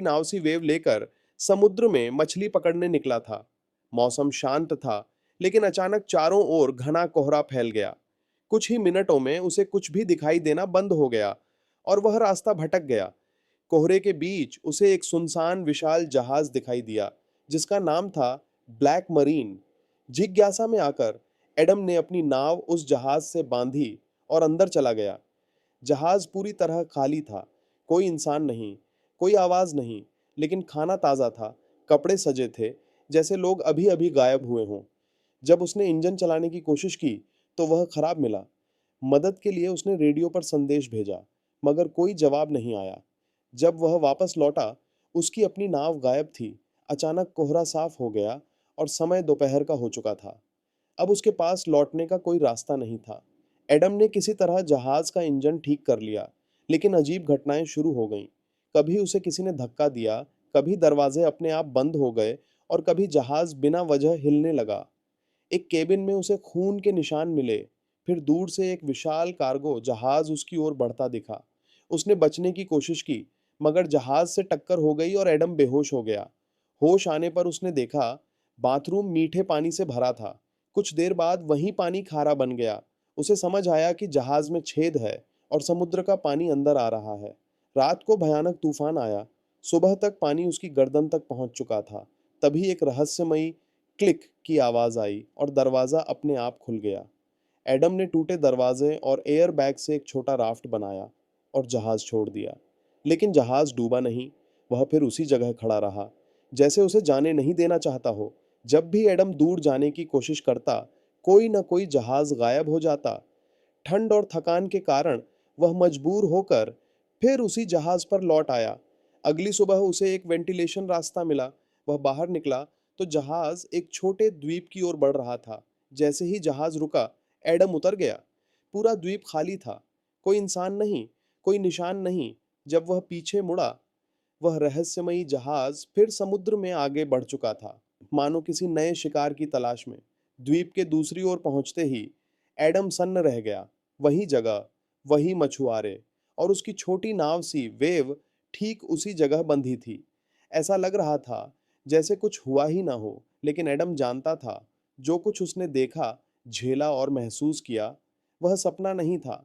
नाव सी wave लेकर समुद्र में मछली पकड़ने निकला था। मौसम शांत था, लेकिन अचानक चारों ओर घना कोहरा फैल गया। कुछ ही मिनटों में उसे कुछ भी दिखाई देना बंद हो गया और वह रास्ता भटक गया। कोहरे के बीच उसे एक सुनसान विशाल जहाज दिखाई दिया, जिसका नाम था ब्लैक मरीन। जिज्ञासा में आकर एडम ने अपनी नाव उस जहाज से बांधी और अंदर चला गया। जहाज पूरी तरह खाली था। कोई इंसान नहीं, कोई आवाज नहीं, लेकिन खाना ताजा था, कपड़े सजे थे, जैसे लोग अभी अभी गायब हुए हों। जब उसने इंजन चलाने की कोशिश की, तो वह खराब मिला। मदद के लिए उसने रेडियो पर संदेश भेजा, मगर कोई जवाब नहीं आया। जब वह वापस लौटा, उसकी अपनी नाव गायब थी। अचानक कोहरा साफ हो गया और समय दोपहर का हो चुका था। अब उसके पास लौटने का कोई रास्ता नहीं था। एडम ने किसी तरह जहाज का इंजन ठीक कर लिया, लेकिन अजीब घटनाएं शुरू हो गईं। कभी उसे किसी ने धक्का दिया, कभी दरवाजे अपने आप बंद हो गए और कभी जहाज बिना वजह हिलने लगा। एक केबिन में उसे खून के निशान मिले। फिर दूर से एक विशाल कार्गो जहाज उसकी ओर बढ़ता दिखा। उसने बचने की कोशिश की, मगर जहाज से टक्कर हो गई और एडम बेहोश हो गया। होश आने पर उसने देखा, बाथरूम मीठे पानी से भरा था। कुछ देर बाद वही पानी खारा बन गया। उसे समझ आया कि जहाज में छेद है और समुद्र का पानी अंदर आ रहा है। रात को भयानक तूफान आया। सुबह तक पानी उसकी गर्दन तक पहुंच चुका था। तभी एक रहस्यमयी क्लिक की आवाज आई और दरवाजा अपने आप खुल गया। एडम ने टूटे दरवाजे और एयर बैग से एक छोटा राफ्ट बनाया और जहाज छोड़ दिया। लेकिन जहाज डूबा नहीं। वह फिर उसी जगह खड़ा रहा, जैसे उसे जाने नहीं देना चाहता हो। जब भी एडम दूर जाने की कोशिश करता, कोई न कोई जहाज गायब हो जाता। ठंड और थकान के कारण वह मजबूर होकर फिर उसी जहाज पर लौट आया। अगली सुबह उसे एक वेंटिलेशन रास्ता मिला। वह बाहर निकला तो जहाज एक छोटे द्वीप की ओर बढ़ रहा था। जैसे ही जहाज रुका, एडम उतर गया। पूरा द्वीप खाली था। कोई इंसान नहीं, कोई निशान नहीं। जब वह पीछे मुड़ा, वह रहस्यमयी जहाज फिर समुद्र में आगे बढ़ चुका था, मानो किसी नए शिकार की तलाश में। द्वीप के दूसरी ओर पहुंचते ही एडम सन्न रह गया। वही जगह, वही मछुआरे और उसकी छोटी नाव सी वेव ठीक उसी जगह बंधी थी। ऐसा लग रहा था जैसे कुछ हुआ ही ना हो, लेकिन एडम जानता था, जो कुछ उसने देखा, झेला और महसूस किया, वह सपना नहीं था,